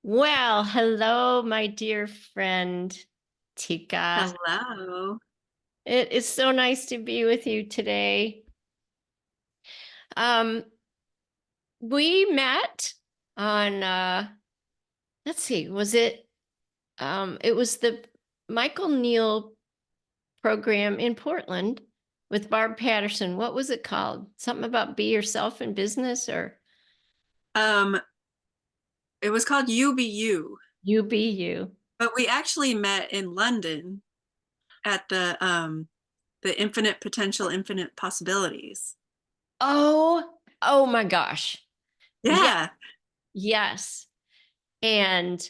Well, hello, my dear friend Tika. Hello. It is so nice to be with you today. Um, we met on let's see, it was the Michael Neal program in Portland with Barb Patterson. What was it called? Something about be yourself in business or Um, it was called UBU, you be you. but we actually met in London at the Infinite Potential, Infinite Possibilities. Oh my gosh. Yeah, Yeah. yes. And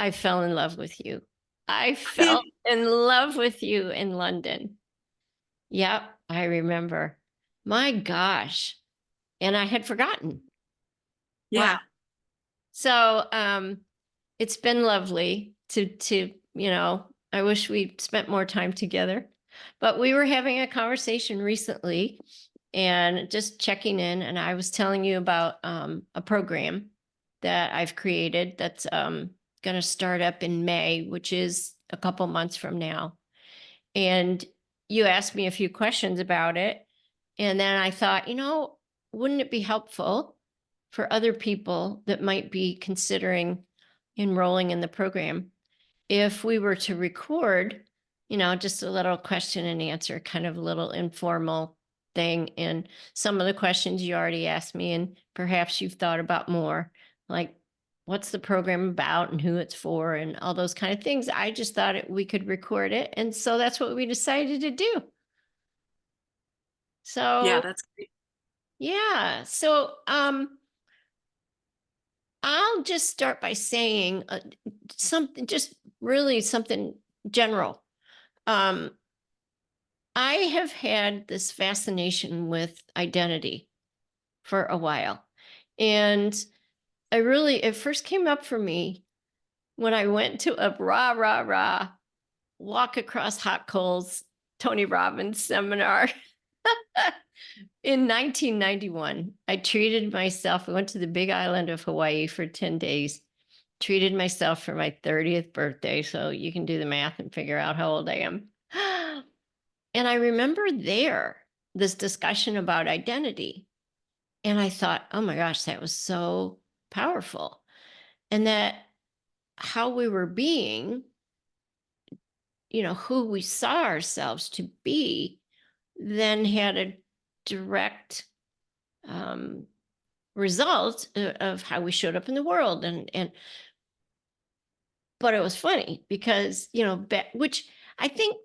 I fell in love with you. I fell in love with you in London. Yep, I remember. My gosh. And I had forgotten. Wow. Yeah. So it's been lovely to I wish we spent more time together. But we were having a conversation recently and just checking in, and I was telling you about a program that I've created that's going to start up in May, which is a couple months from now. And you asked me a few questions about it. And then I thought, wouldn't it be helpful for other people that might be considering enrolling in the program if we were to record, just a little question and answer, kind of a little informal thing? And some of the questions you already asked me, and perhaps you've thought about more, like what's the program about and who it's for and all those kind of things. I just thought we could record it. And so that's what we decided to do. Yeah, So, that's great. yeah. So, I'll just start by saying something, just really something general. Um, I have had this fascination with identity for a while. And it first came up for me when I went to a rah, rah, rah, walk across hot coals, Tony Robbins seminar in 1991. I treated myself, I went to the big island of Hawaii for 10 days, treated myself for my 30th birthday. So you can do the math and figure out how old I am. And I remember this discussion about identity. And I thought, oh my gosh, that was so powerful. And that how we were being, who we saw ourselves to be, then had a direct um, result of how we showed up in the world. But it was funny because, which I think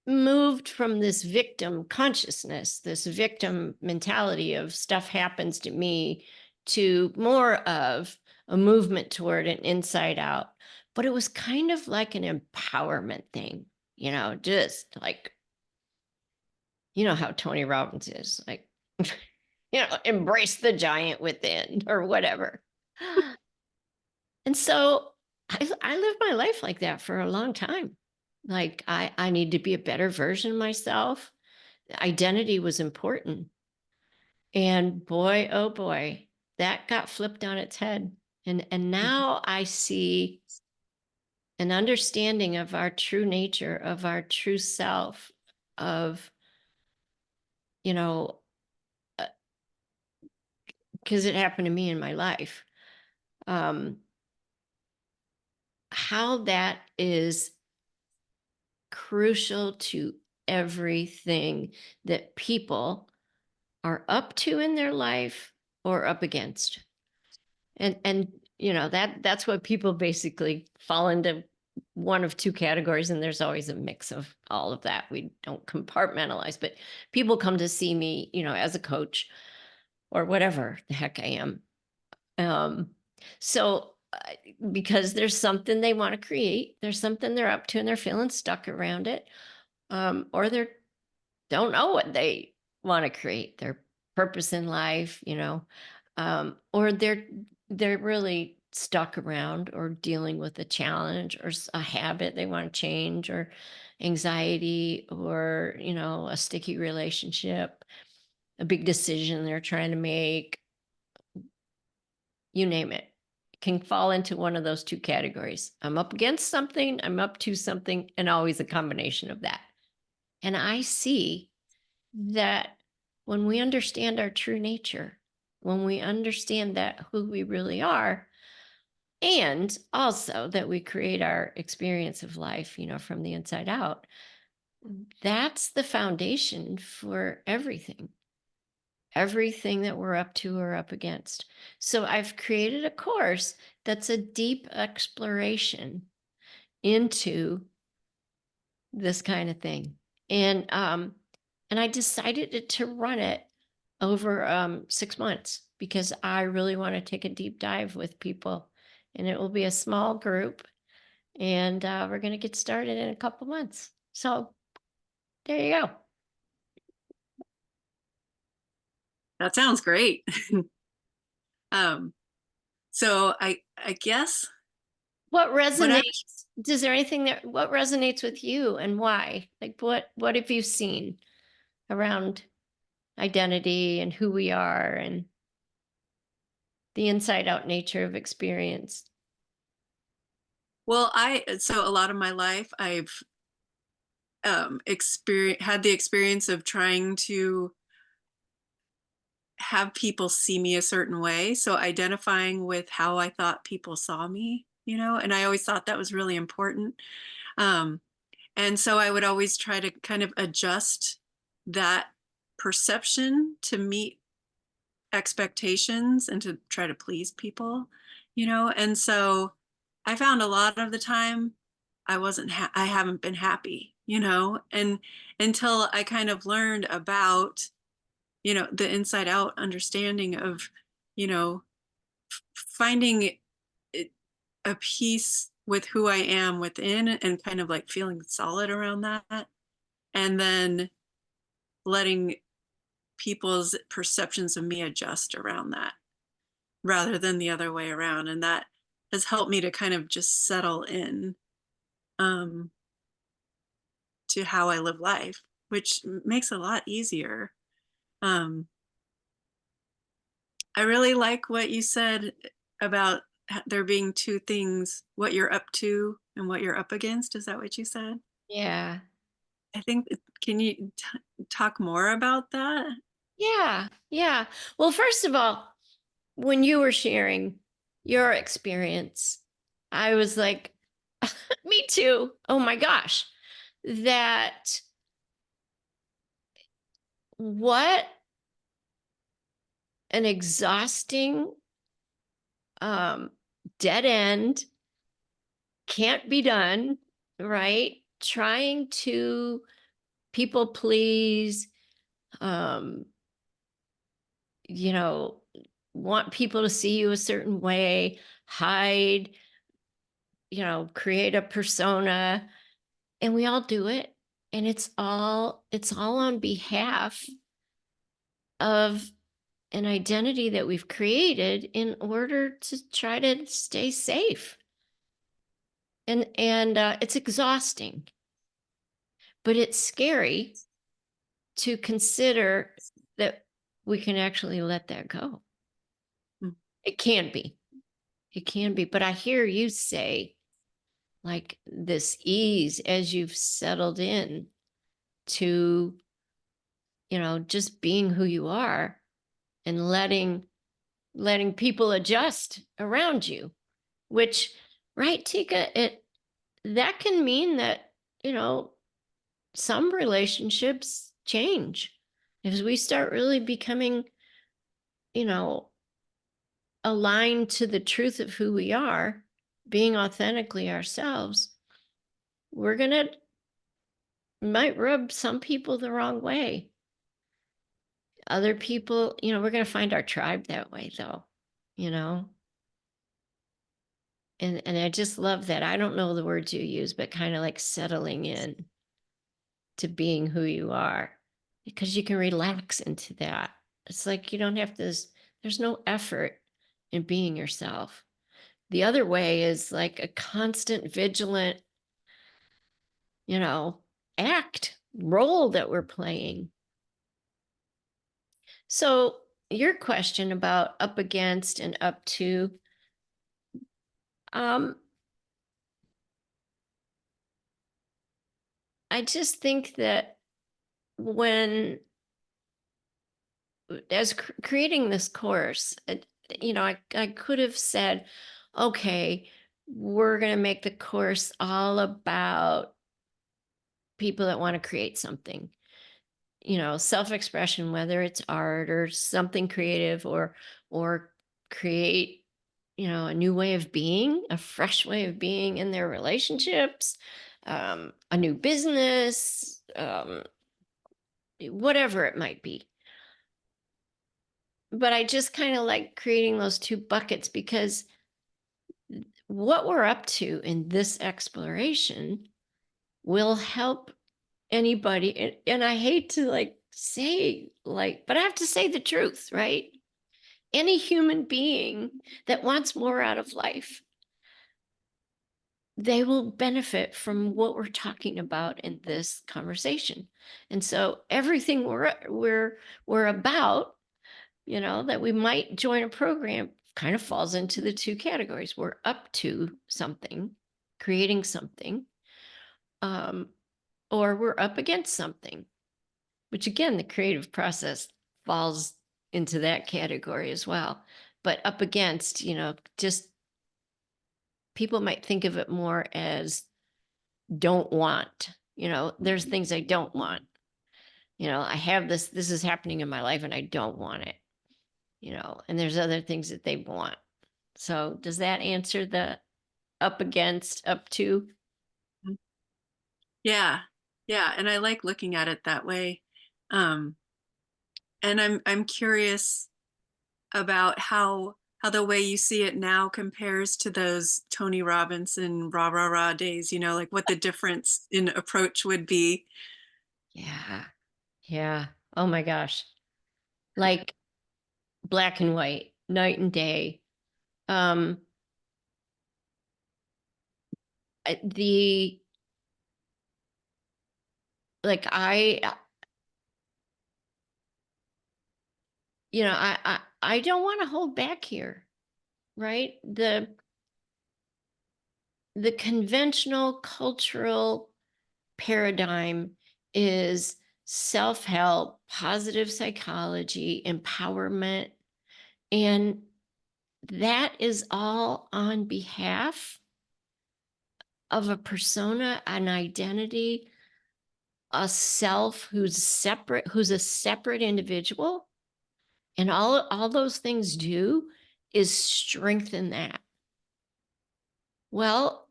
moved from this victim consciousness, this victim mentality of stuff happens to me, to more of a movement toward an inside out. But it was kind of like an empowerment thing, just like, how Tony Robbins is like, embrace the giant within or whatever. And so I lived my life like that for a long time. Like I need to be a better version of myself. Identity was important. And boy, oh boy, that got flipped on its head. And now I see an understanding of our true nature, of our true self, of, you know, because it happened to me in my life. Um, how that is crucial to everything that people are up to in their life or up against. And that's what people basically fall into one of two categories, and there's always a mix of all of that. We don't compartmentalize, but people come to see me, as a coach or whatever the heck I am. Um, so because there's something they want to create, there's something they're up to and they're feeling stuck around it, or they don't know what they want to create, their purpose in life, or they're really stuck around or dealing with a challenge or a habit they want to change, or anxiety, or a sticky relationship, a big decision they're trying to make, you name it. can fall into one of those two categories. I'm up against something, I'm up to something, and always a combination of that. And I see that when we understand our true nature, when we understand that who we really are, and also that we create our experience of life, from the inside out, that's the foundation for everything that we're up to or up against. So I've created a course that's a deep exploration into this kind of thing. And I decided to run it over 6 months because I really want to take a deep dive with people. And it will be a small group, and we're going to get started in a couple months. So there you go. That sounds great. So I guess What what I resonates? Is there anything what resonates with you and why? Like what have you seen around identity and who we are and the inside out nature of experience? well, so a lot of my life I've had the experience of trying to have people see me a certain way. So identifying with how I thought people saw me, and I always thought that was really important. Um, and so I would always try to kind of adjust that perception to meet expectations and to try to please people, and so I found a lot of the time I haven't been happy, and until I kind of learned about, the inside out understanding of, you know, finding a peace with who I am within and kind of like feeling solid around that. And then letting people's perceptions of me adjust around that rather than the other way around. And that has helped me to kind of just settle in um, to how I live life, which makes it a lot easier. Um, I really like what you said about there being two things, what you're up to and what you're up against. Is that what you said? Yeah. I think, can you talk more about that? Yeah. Yeah. Well, first of all, when you were sharing your experience, I was like, me too. Oh my gosh. That what an exhausting dead end, can't be done, right? Trying to people please, um, you know, want people to see you a certain way, hide, create a persona, and we all do it. And it's all on behalf of an identity that we've created in order to try to stay safe. And it's exhausting, but it's scary to consider that we can actually let that go. Mm. It can be. It can be. But I hear you say, like, this ease as you've settled in to, just being who you are and letting people adjust around you, which, right, Tika, that can mean that, you know, some relationships change as we start really becoming, you know, aligned to the truth of who we are, being authentically ourselves. We're going to might rub some people the wrong way. Other people, we're going to find our tribe that way, though, you know. And I just love that. I don't know the words you use, but kind of like settling in to being who you are, because you can relax into that. It's like you don't have to, there's no effort in being yourself. The other way is like a constant vigilant, you know, role that we're playing. So your question about up against and up to, Um, I just think that when as creating this course, I could have said, okay, we're going to make the course all about people that want to create something, self-expression, whether it's art or something creative, or create, a new way of being, a fresh way of being in their relationships, a new business, whatever it might be. But I just kind of like creating those two buckets, because what we're up to in this exploration will help anybody. And I hate to say, but I have to say the truth, right? Any human being that wants more out of life, they will benefit from what we're talking about in this conversation. And so everything we're about, that we might join a program, kind of falls into the two categories. We're up to something, creating something, um, or we're up against something, which again, the creative process falls into that category as well. But up against, just people might think of it more as don't want, there's things I don't want. I have this is happening in my life and I don't want it, and there's other things that they want. So does that answer the up against, up to? Yeah. Yeah. And I like looking at it that way. Um, and I'm curious about how the way you see it now compares to those Tony Robinson rah rah rah days, like what the difference in approach would be. Yeah. Yeah. Oh my gosh. Like black and white, night and day. Um, the like I don't want to hold back here, right? The conventional cultural paradigm is self-help, positive psychology, empowerment, and that is all on behalf of a persona, an identity, a self who's separate, who's a separate individual. And all those things do is strengthen that. Well,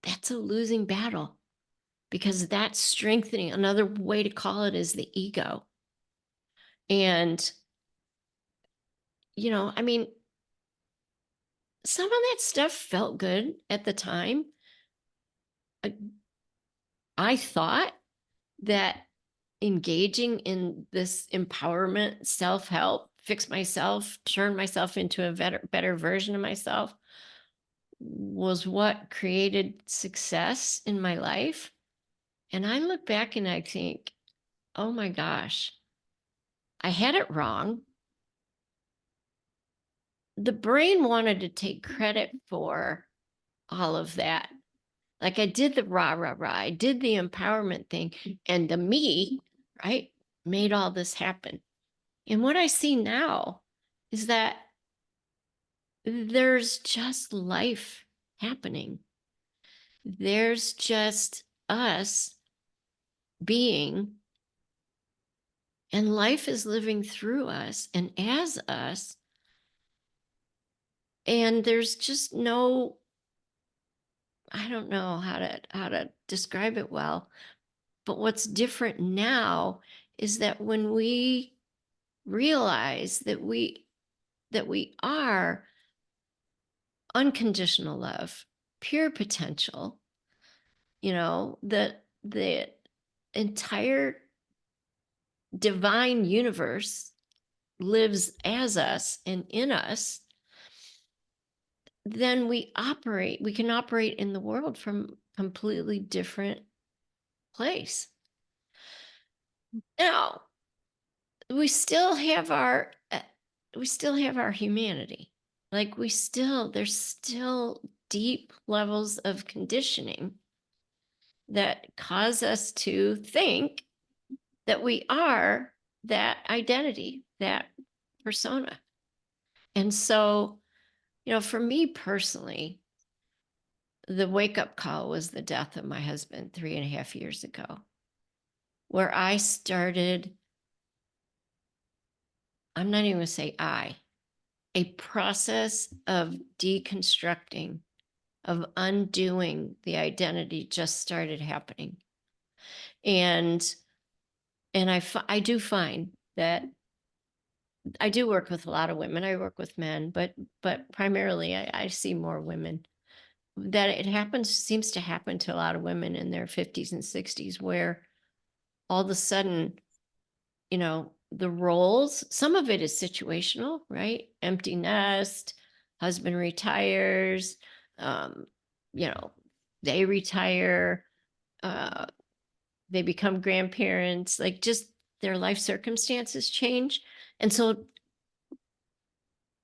that's a losing battle, because that's strengthening. Another way to call it is the ego. And, I mean, some of that stuff felt good at the time. I, I thought that engaging in this empowerment, self-help, fix myself, turn myself into a better version of myself was what created success in my life. And I look back and I think, oh my gosh, I had it wrong. The brain wanted to take credit for all of that. Like I did the rah, rah, rah, I did the empowerment thing, and the me, right, made all this happen. And what I see now is that there's just life happening. There's just us being, and life is living through us and as us. And there's just no, I don't know how to describe it well, but what's different now is that when we realize that we are unconditional love, pure potential, the entire divine universe lives as us and in us, then we can operate in the world from completely different place. Now, we still have our we still have our humanity. like there's still deep levels of conditioning that cause us to think that we are that identity, that persona. And so, for me personally, the wake up call was the death of my husband 3.5 years ago, where I started, I'm not even going to say a process of deconstructing, of undoing the identity just started happening. And I do find that I do work with a lot of women. I work with men, but primarily I see more women. That it seems to happen to a lot of women in their 50s and 60s, where all of a sudden, the roles, some of it is situational, right? Empty nest, husband retires, um, you know, they retire, uh, they become grandparents, like just their life circumstances change. And so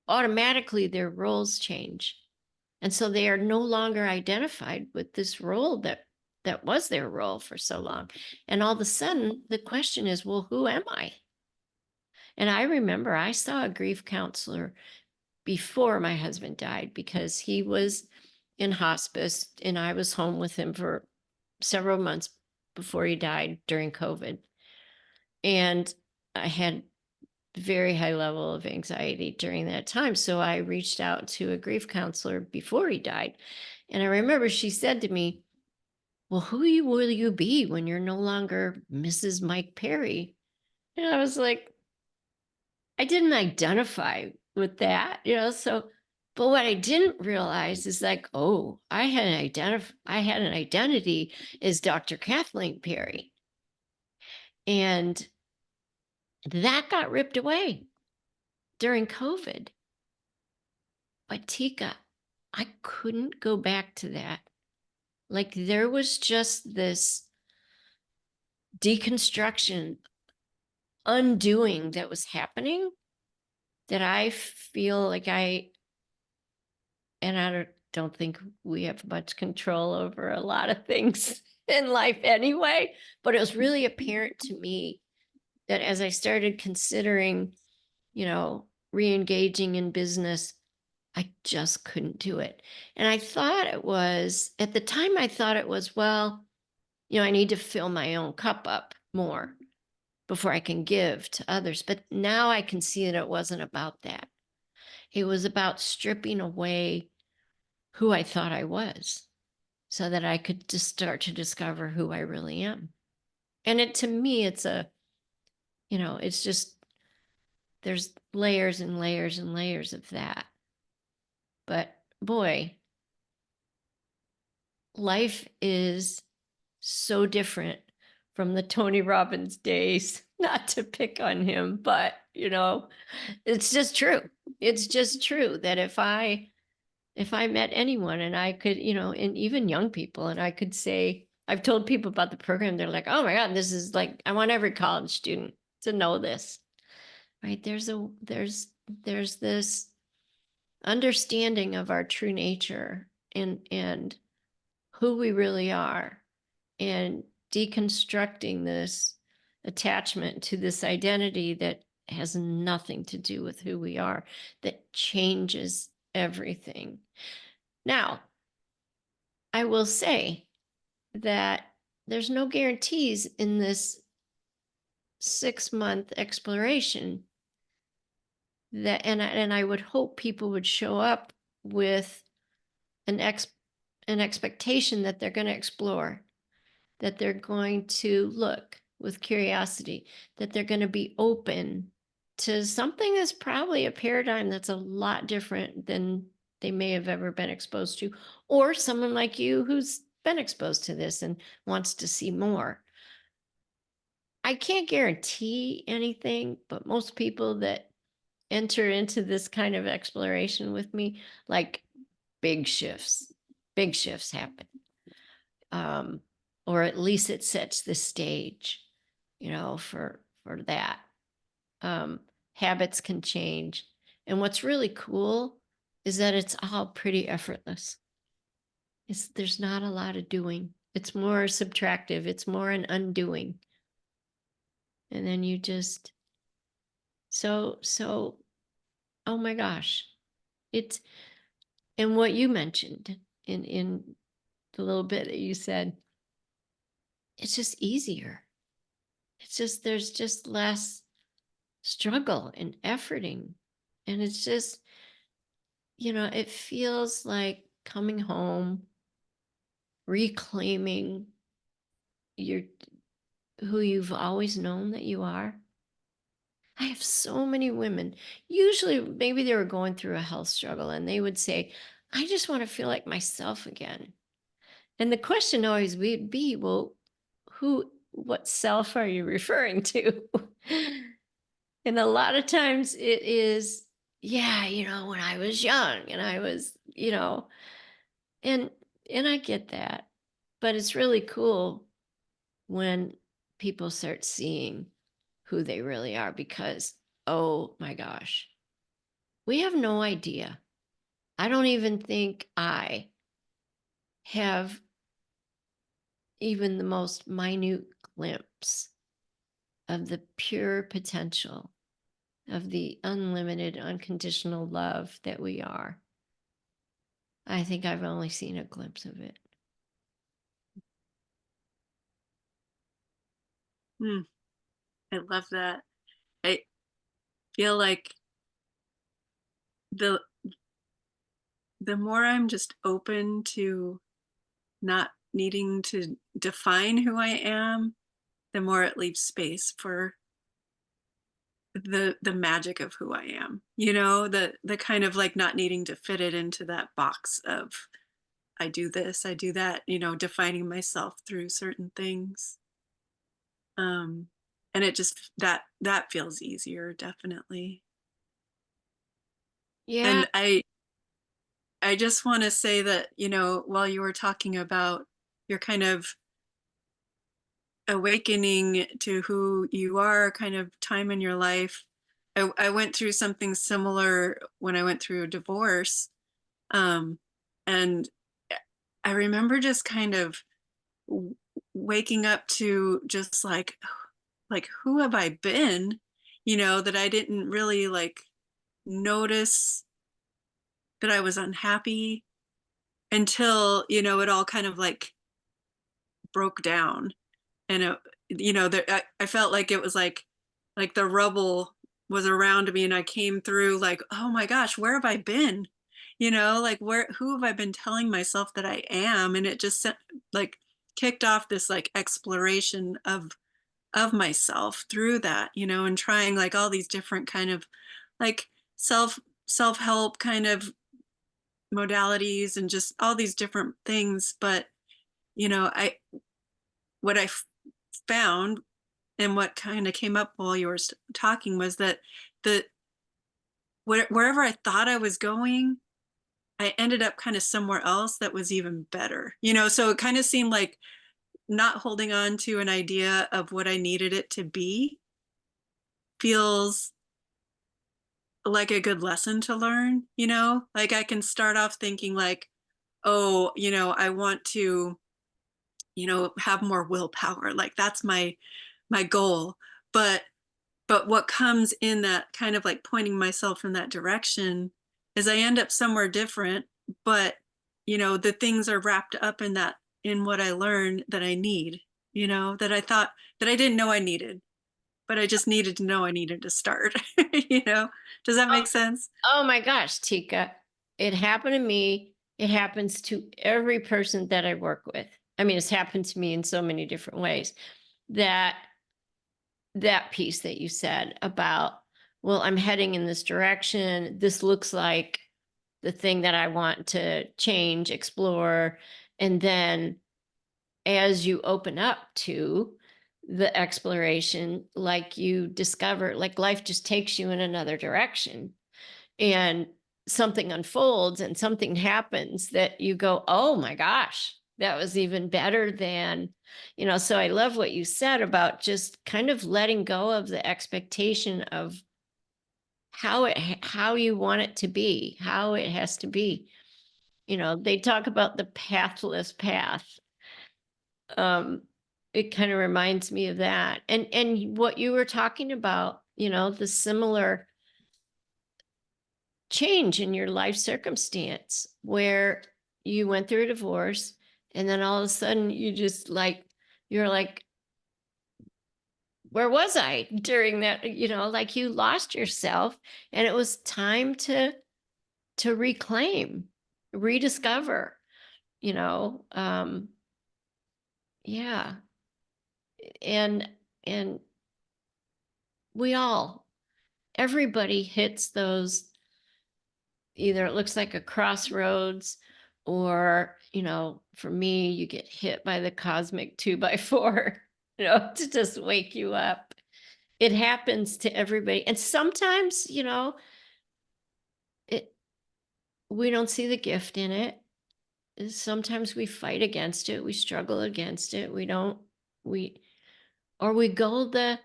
automatically their roles change. And so they are no longer identified with this role that was their role for so long. And all of a sudden the question is, well, who am I? And I remember I saw a grief counselor before my husband died because he was in hospice and I was home with him for several months before he died during COVID. And I had very high level of anxiety during that time. So I reached out to a grief counselor before he died. And I remember she said to me, well, will you be when you're no longer Mrs. Mike Perry? And I was like, I didn't identify with that, so, but what I didn't realize is like, oh, I had an identity as Dr. Kathleen Perry. And that got ripped away during COVID. But Tika, I couldn't go back to that. Like there was just this deconstruction, undoing that was happening that I feel like and I don't think we have much control over a lot of things in life anyway, but it was really apparent to me that as I started considering, re-engaging in business, I just couldn't do it. And I thought it was, at the time, I thought it was, well, I need to fill my own cup up more before I can give to others. But now I can see that it wasn't about that. It was about stripping away who I thought I was so that I could just start to discover who I really am. And to me, it's just, there's layers and layers and layers of that. But boy, life is so different from the Tony Robbins days, not to pick on him, but it's just true. It's just true that if I met anyone and I could, and even young people, and I could say, I've told people about the program, they're like, oh my God, this is like, I want every college student to know this, right? There's this understanding of our true nature and who we really are, and deconstructing this attachment to this identity that has nothing to do with who we are, that changes everything. Now, I will say that there's no guarantees in this 6-month exploration that, and I would hope people would show up with an expectation that they're going to explore, that they're going to look with curiosity, that they're going to be open to something that's probably a paradigm that's a lot different than they may have ever been exposed to, or someone like you who's been exposed to this and wants to see more. I can't guarantee anything, but most people that enter into this kind of exploration with me, like big shifts happen. Or at least it sets the stage, for that. Habits can change. And what's really cool is that it's all pretty effortless. There's not a lot of doing. It's more subtractive. It's more an undoing. And then you just so oh my gosh. It's and what you mentioned in the little bit that you said, it's just easier. It's just there's just less struggle and efforting. And it's just, it feels like coming home, reclaiming your who you've always known that you are. I have so many women, usually maybe they were going through a health struggle and they would say, I just want to feel like myself again. And the question always would be, well, what self are you referring to? And a lot of times it is, yeah, when I was young and I was, and I get that. But it's really cool when people start seeing who they really are because, oh my gosh, we have no idea. I don't even think I have even the most minute glimpse of the pure potential of the unlimited, unconditional love that we are. I think I've only seen a glimpse of it. Hmm, I love that. I feel like the the more I'm just open to not needing to define who I am, the more it leaves space for the magic of who I am. The kind of like not needing to fit it into that box of I do this, I do that, defining myself through certain things. Um and it just that feels easier, definitely. Yeah. And I just want to say that, while you were talking about your kind of awakening to who you are kind of time in your life, I went through something similar when I went through a divorce. Um, and I remember just kind of w- waking up to just like who have I been, that I didn't really like notice that I was unhappy until, it all kind of like broke down. And I felt like it was like the rubble was around me and I came through like, oh my gosh, where have I been? Like who have I been telling myself that I am? And it just like kicked off this like exploration of myself through that, and trying like all these different kind of like self-help kind of modalities and just all these different things. But I what I found and what kind of came up while you were talking was that the wherever I thought I was going, I ended up kind of somewhere else that was even better. So it kind of seemed like not holding on to an idea of what I needed it to be feels like a good lesson to learn. Like I can start off thinking like, oh, I want to, have more willpower. Like that's my goal. But what comes in that kind of like pointing myself in that direction is I end up somewhere different, but the things are wrapped up in that, in what I learned that I need, that I thought that I didn't know I needed, but I just needed to know I needed to start. Does that make sense? Oh my gosh, Tika. It happened to me. It happens to every person that I work with. I mean, it's happened to me in so many different ways. That that piece that you said about, well, I'm heading in this direction. This looks like the thing that I want to change, explore. And then as you open up to the exploration, like you discover, like life just takes you in another direction and something unfolds and something happens that you go, oh my gosh, that was even better than, so I love what you said about just kind of letting go of the expectation of how you want it to be, how it has to be. They talk about the pathless path. Um, it kind of reminds me of that. And what you were talking about, the similar change in your life circumstance where you went through a divorce and then all of a sudden you're like, where was I during that? Like you lost yourself and it was time to reclaim, rediscover, you know. Yeah. And we all, everybody hits those, either it looks like a crossroads or, for me, you get hit by the cosmic 2x4, to just wake you up. It happens to everybody. And sometimes, it we don't see the gift in it. Sometimes we fight against it, we struggle against it. We or we go the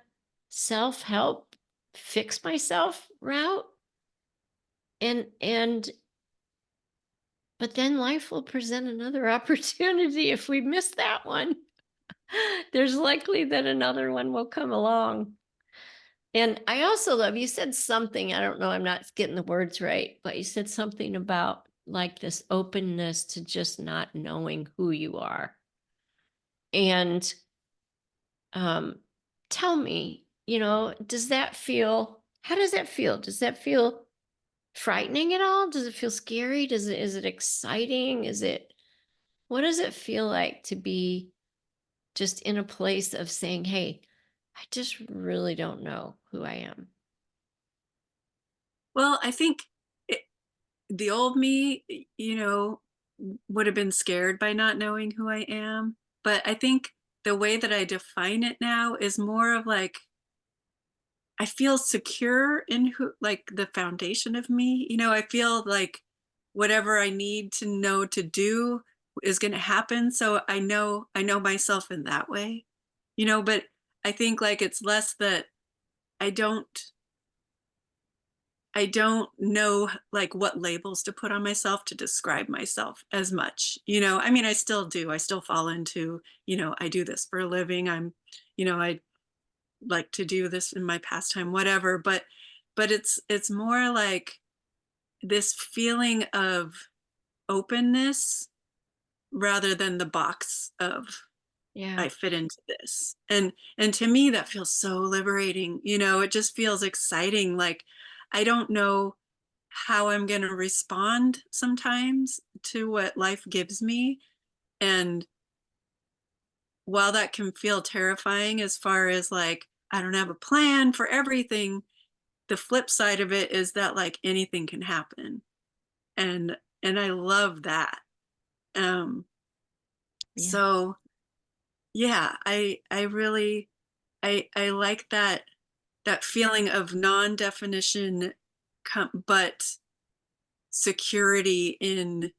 self-help, fix myself route, and but then life will present another opportunity. If we miss that one, there's likely that another one will come along. And I also love, you said something, I don't know, I'm not getting the words right, but you said something about like this openness to just not knowing who you are. And um, tell me, how does that feel? Does that feel frightening at all? Does it feel scary? Is it exciting? What does it feel like to be just in a place of saying, hey, I just really don't know who I am? Well, I think it, the old me, would have been scared by not knowing who I am. But I think the way that I define it now is more of like, I feel secure in who, like the foundation of me. I feel like whatever I need to know to do is going to happen. So I know myself in that way, but I think like it's less that I don't I don't know like what labels to put on myself to describe myself as much. I mean, I still do. I still fall into, I do this for a living. I like to do this in my pastime, whatever. But it's more like this feeling of openness rather than the box of Yeah. I fit into this. And to me that feels so liberating. It just feels exciting. Like I don't know how I'm going to respond sometimes to what life gives me. And while that can feel terrifying as far as like, I don't have a plan for everything, the flip side of it is that like anything can happen. And I love that. Um, Yeah. so yeah, I really, I like that feeling of non-definition, but security in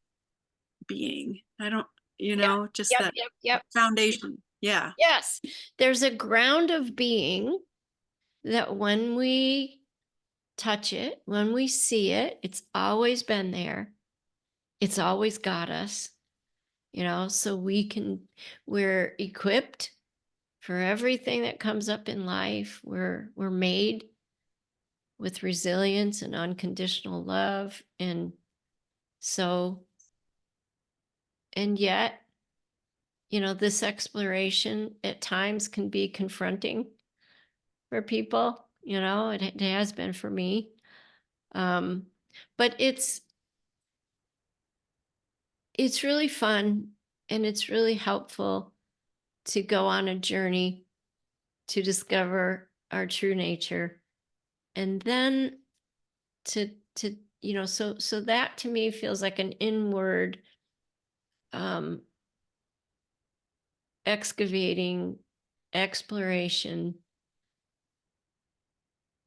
being. I don't, Yep. just Yep. that Yep. Yep. foundation. Yeah. Yes. There's a ground of being that when we touch it, when we see it, it's always been there. It's always got us, so we're equipped for everything that comes up in life. We're made with resilience and unconditional love. And so, and yet, this exploration at times can be confronting for people. It has been for me. Um, but it's really fun and it's really helpful to go on a journey to discover our true nature, and then to so that to me feels like an inward um excavating exploration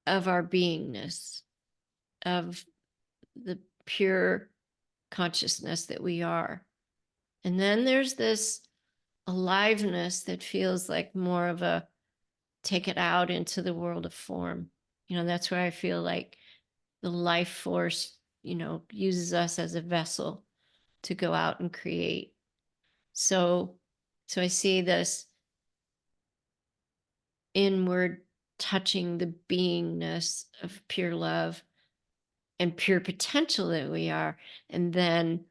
of our beingness, of the pure consciousness that we are. And then there's this aliveness that feels like more of a take it out into the world of form. That's where I feel like the life force, uses us as a vessel to go out and create. So I see this inward touching the beingness of pure love and pure potential that we are. And then,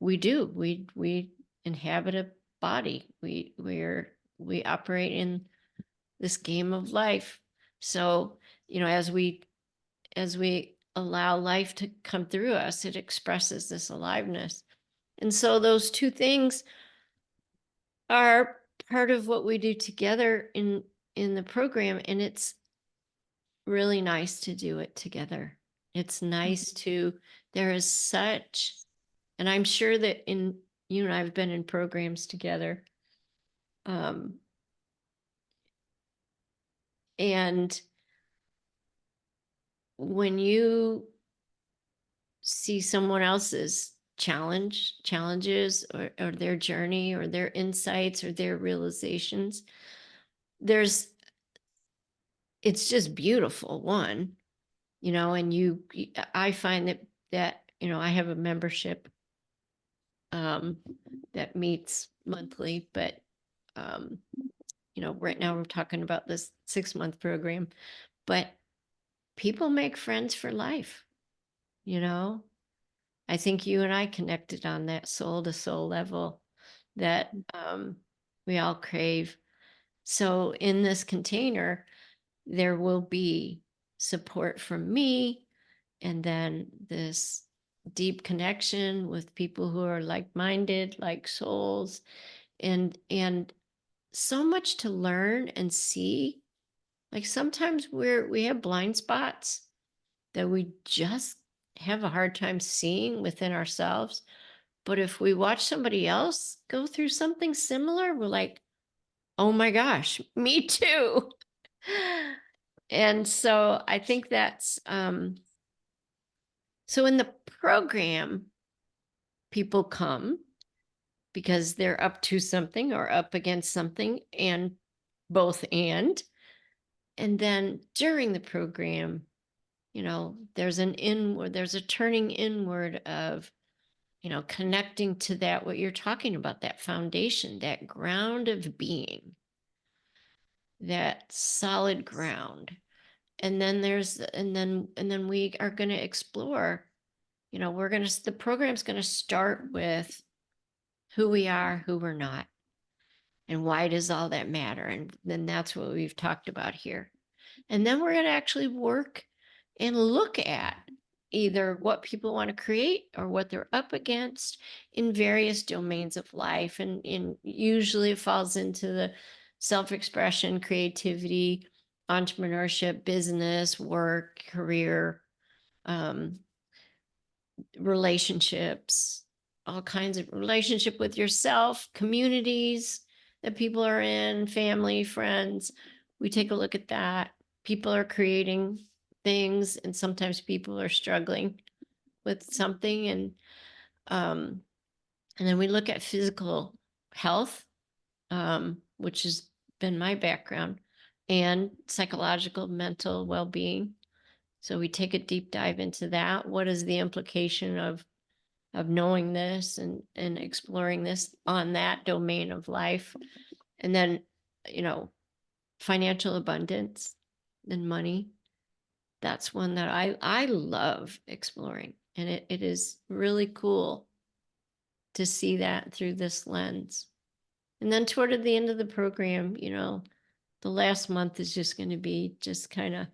we inhabit a body. We operate in this game of life. So, as we allow life to come through us, it expresses this aliveness. And so those two things are part of what we do together in the program, and it's really nice to do it together. It's nice to there is such, and I'm sure that in you and I've been in programs together, um and when you see someone else's challenges, or their journey or their insights or their realizations, there's it's just beautiful, one, and I find that I have a membership um that meets monthly, but um right now we're talking about this 6-month program, but people make friends for life. you know I think you and I connected on that soul to soul level that we all crave. So in this container, there will be support from me, and then this deep connection with people who are like-minded, like souls, and so much to learn and see. Like sometimes we have blind spots that we just have a hard time seeing within ourselves. But if we watch somebody else go through something similar, we're like, oh my gosh, me too. And so I think that's so in the program, people come because they're up to something or up against something, and both and then during the program, there's a turning inward of, connecting to that, what you're talking about, that foundation, that ground of being, that solid ground. And then and then we are going to explore, the program's going to start with who we are, who we're not, and why does all that matter. And then that's what we've talked about here. And then we're going to actually work and look at either what people want to create or what they're up against in various domains of life. And usually it falls into the self-expression, creativity, entrepreneurship, business, work, career, um, relationships, all kinds of relationship with yourself, communities that people are in, family, friends. We take a look at that. People are creating things, and sometimes people are struggling with something. Um, and then we look at physical health, which has been my background, and psychological, mental well-being. So we take a deep dive into that. What is the implication of knowing this and exploring this on that domain of life? And then, you know, financial abundance and money. That's one that I love exploring. And it is really cool to see that through this lens. And then toward the end of the program, the last month is just going to be just kind of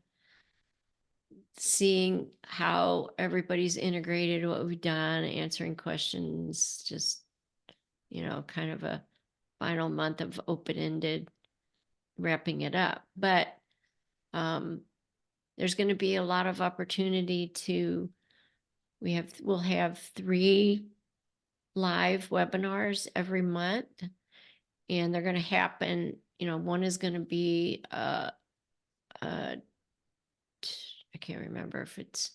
seeing how everybody's integrated what we've done, answering questions, just, kind of a final month of open-ended wrapping it up. But there's going to be a lot of opportunity we'll have 3 live webinars every month, and they're going to happen. One is going to be I can't remember if it's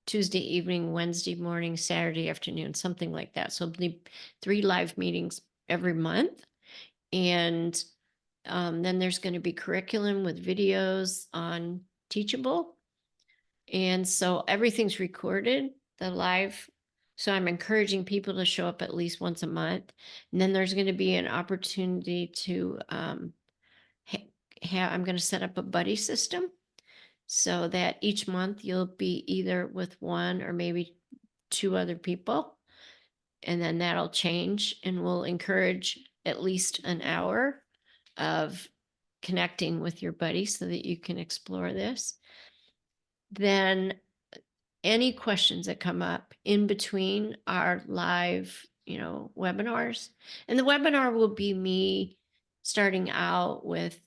Tuesday evening, Wednesday morning, Saturday afternoon, something like that. So it'll be 3 live meetings every month. And then there's going to be curriculum with videos on Teachable. And so everything's recorded, the live. So I'm encouraging people to show up at least once a month. And then there's going to be an opportunity to I'm going to set up a buddy system so that each month you'll be either with one or maybe two other people. And then that'll change, and we'll encourage at least an hour of connecting with your buddy so that you can explore this. Then any questions that come up in between our live, webinars. And the webinar will be me starting out with,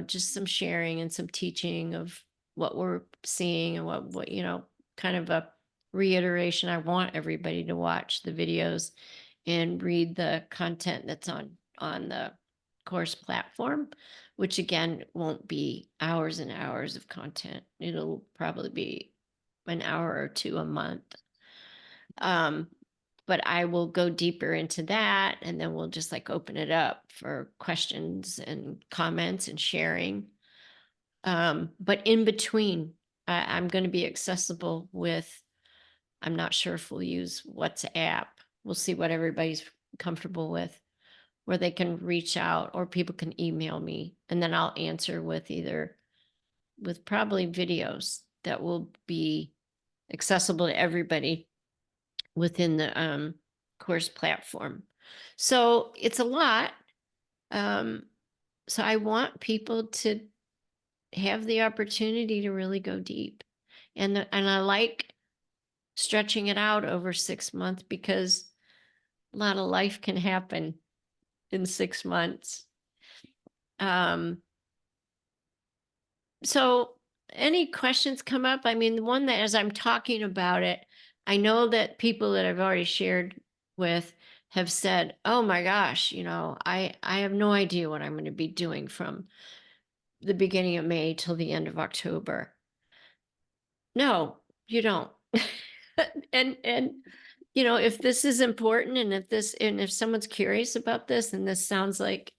just some sharing and some teaching of what we're seeing and what, kind of a reiteration. I want everybody to watch the videos and read the content that's on the course platform, which again won't be hours and hours of content. It'll probably be an hour or two a month. But I will go deeper into that, and then we'll just like open it up for questions and comments and sharing. But in between, I'm going to be accessible with, I'm not sure if we'll use WhatsApp. We'll see what everybody's comfortable with, where they can reach out or people can email me, and then I'll answer with probably videos that will be accessible to everybody within the course platform. So it's a lot. So I want people to have the opportunity to really go deep. And I like stretching it out over 6 months because a lot of life can happen in 6 months. So any questions come up? I mean, the one that as I'm talking about it, I know that people that I've already shared with have said, "Oh my gosh, I have no idea what I'm going to be doing from the beginning of May till the end of October." No, you don't. And if this is important, and if someone's curious about this, and this sounds like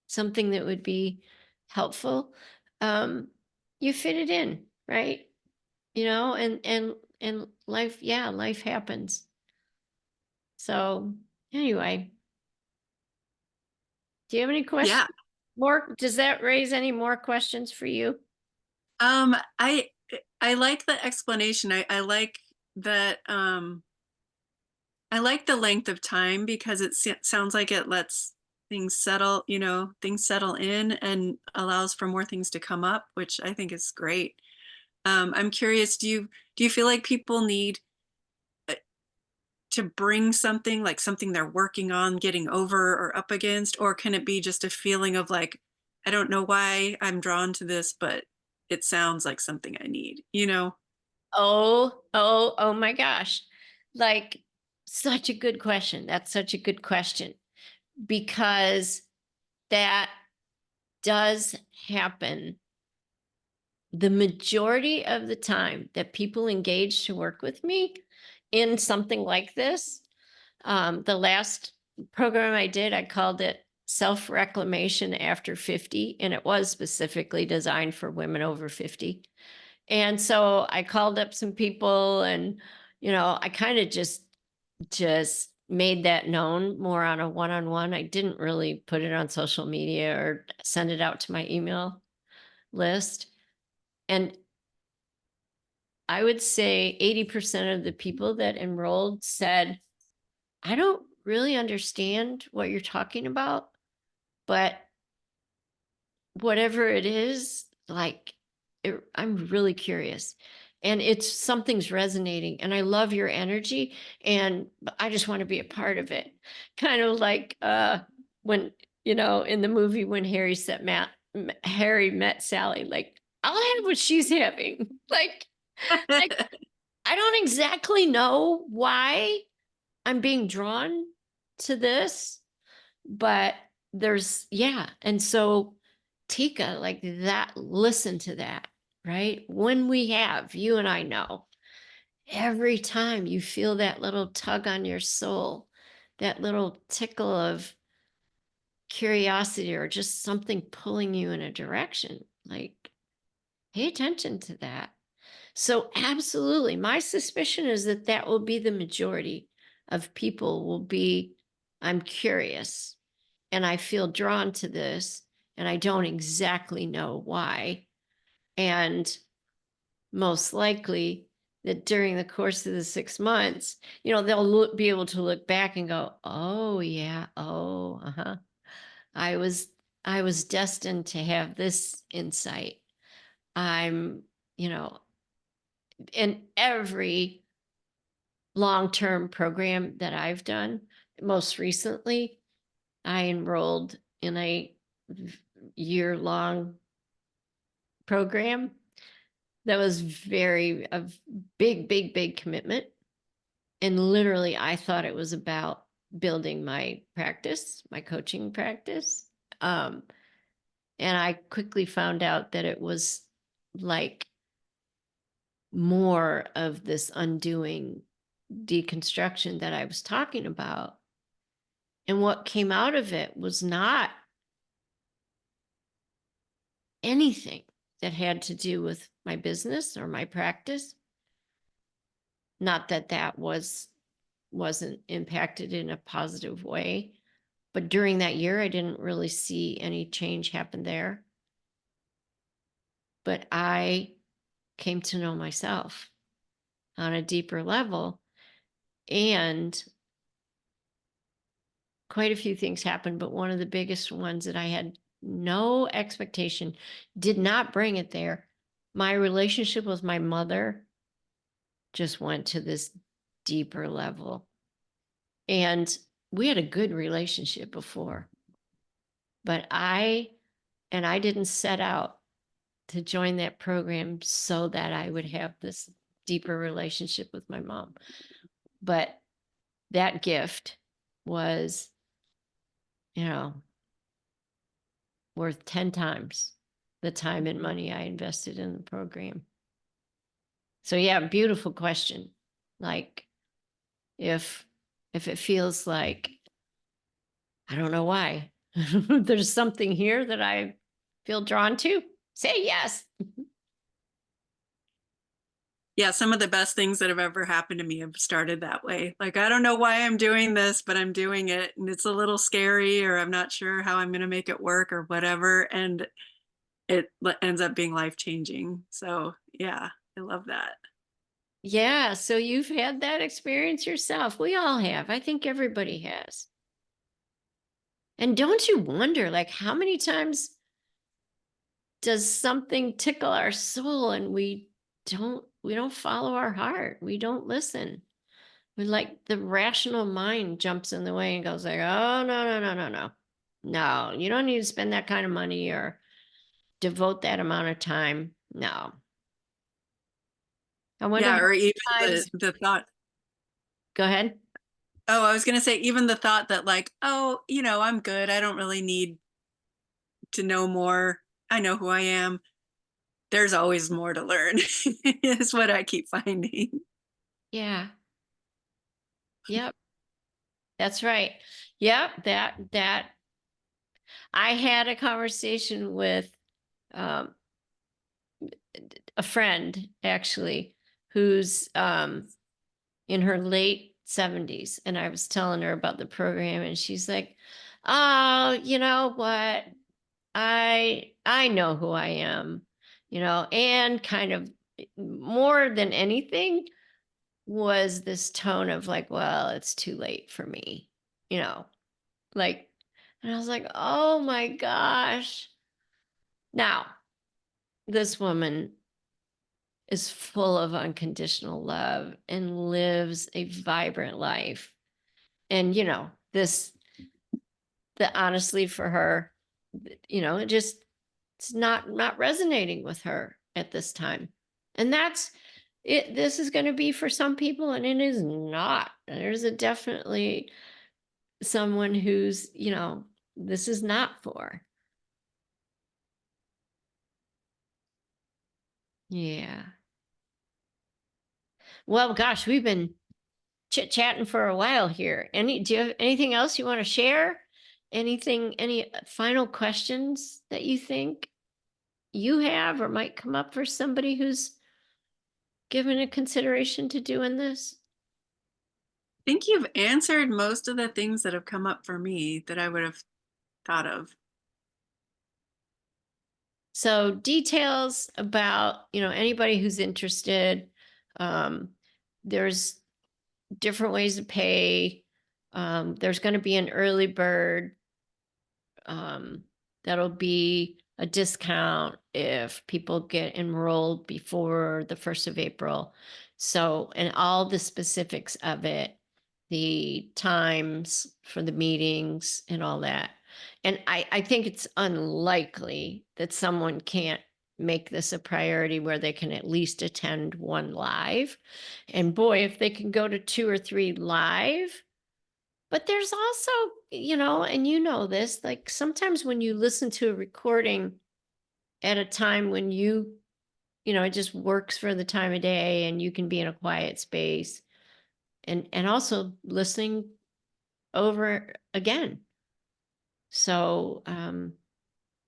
something that would be helpful, um, you fit it in, right? And life, yeah, life happens. So anyway, do you have any questions? Yeah. Does that raise any more questions for you? Um, I I like the explanation. I like that I like the length of time because sounds like it lets things settle, things settle in and allows for more things to come up, which I think is great. I'm curious, do you feel like people need to bring something, like something they're working on, getting over or up against, or can it be just a feeling of like, I don't know why I'm drawn to this, but it sounds like something I need? Oh my gosh. Like, such a good question. That's such a good question because that does happen the majority of the time that people engage to work with me in something like this. The last program I did, I called it Self Reclamation After 50, and it was specifically designed for women over 50. And so I called up some people, and I kind of just made that known more on a one-on-one. I didn't really put it on social media or send it out to my email list. And I would say 80% of the people that enrolled said, "I don't really understand what you're talking about, but whatever it is, like, I'm really curious. And it's something's resonating, and I love your energy, and I just want to be a part of it." Kind of like when, in the movie when Harry met Sally, like, I'll have what she's having. Like I don't exactly know why I'm being drawn to this, but yeah. And so, Tika, like that, listen to that, right? When you and I know, every time you feel that little tug on your soul, that little tickle of curiosity or just something pulling you in a direction, like, pay attention to that. So absolutely, my suspicion is that that will be the majority of people will be, I'm curious and I feel drawn to this and I don't exactly know why. And most likely that during the course of the 6 months, they'll be able to look back and go, oh yeah, oh, uh-huh. I was I was destined to have this insight. I'm, you know, in every long-term program that I've done, most recently, I enrolled in a year-long program that was a big, big, big commitment. And literally, I thought it was about building my practice, my coaching practice. Um, and I quickly found out that it was like more of this undoing deconstruction that I was talking about. And what came out of it was not anything that had to do with my business or my practice. Not that wasn't impacted in a positive way, but during that year I didn't really see any change happen there. But I came to know myself on a deeper level, and quite a few things happened, but one of the biggest ones that I had no expectation, did not bring it there. My relationship with my mother just went to this deeper level. And we had a good relationship before, but I didn't set out to join that program so that I would have this deeper relationship with my mom. But that gift was, you know, worth 10 times the time and money I invested in the program. So yeah, beautiful question. Like if it feels like I don't know why there's something here that I feel drawn to, say yes. Yeah, some of the best things that have ever happened to me have started that way. Like, I don't know why I'm doing this, but I'm doing it. And it's a little scary, or I'm not sure how I'm going to make it work or whatever. And it ends up being life changing. So, yeah, I love that. Yeah, so you've had that experience yourself. We all have. I think everybody has. And don't you wonder, like, how many times does something tickle our soul and we don't follow our heart. We don't listen. We like the rational mind jumps in the way and goes like, "Oh, no, no, no, no, no. No, you don't need to spend that kind of money or devote that amount of time." No. I wonder Yeah, how or even many times. the thought. Go ahead. Oh, I was going to say, even the thought that, like, oh, I'm good. I don't really need to know more. I know who I am. There's always more to learn, is what I keep finding. Yeah. Yep. That's right. Yep. That I had a conversation with um, a friend actually who's in her late 70s, and I was telling her about the program and she's like, "Oh, you know what? I know who I am." And kind of more than anything was this tone of like, "Well, it's too late for me." You know, like, and I was like, "Oh my gosh." Now, this woman is full of unconditional love and lives a vibrant life. And this the honestly for her, it just it's not resonating with her at this time. And that's it. This is going to be for some people and it is not. There's a definitely someone who's, this is not for. Yeah. Well, gosh, we've been chit chatting for a while here. Do you have anything else you want to share? Any final questions that you think you have or might come up for somebody who's given a consideration to doing this? I think you've answered most of the things that have come up for me that I would have thought of. So details about, anybody who's interested. Um, there's different ways to pay. There's going to be an early bird. Um, that'll be a discount if people get enrolled before the 1st of April. So, and all the specifics of it, the times for the meetings and all that. And I think it's unlikely that someone can't make this a priority where they can at least attend one live. And boy, if they can go to 2 or 3 live, but there's also, and this, like sometimes when you listen to a recording at a time when it just works for the time of day and you can be in a quiet space and also listening over again. So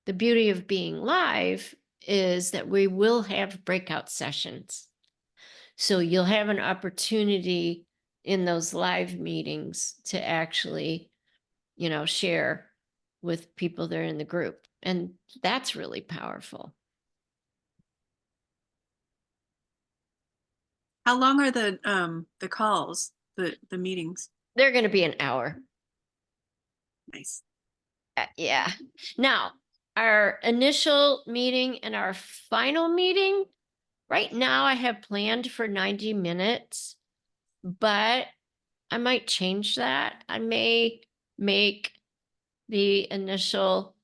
the beauty of being live is that we will have breakout sessions. So you'll have an opportunity in those live meetings to actually share with people that are in the group. And that's really powerful. How long are the calls, the meetings? They're going to be an hour. Nice. Yeah. Now, our initial meeting and our final meeting, right now I have planned for 90 minutes, but I might change that. I may make the initial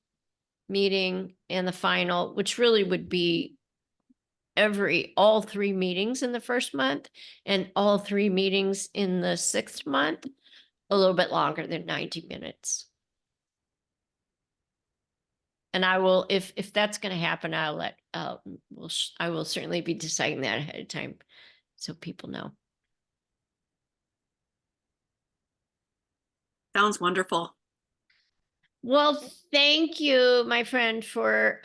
meeting and the final, which really would be all 3 meetings in the first month and all 3 meetings in the 6th month, a little bit longer than 90 minutes. And I will, if that's going to happen, I will certainly be deciding that ahead of time so people know. Sounds wonderful. Well, thank you, my friend, for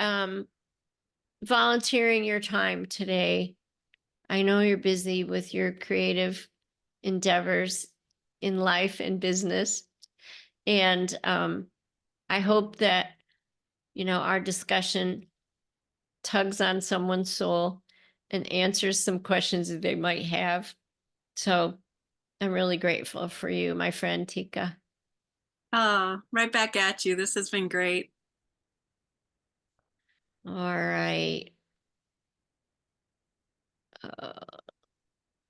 volunteering your time today. I know you're busy with your creative endeavors in life and business. And I hope that, our discussion tugs on someone's soul and answers some questions that they might have. So I'm really grateful for you, my friend Tika. Right back at you. This has been great. All right.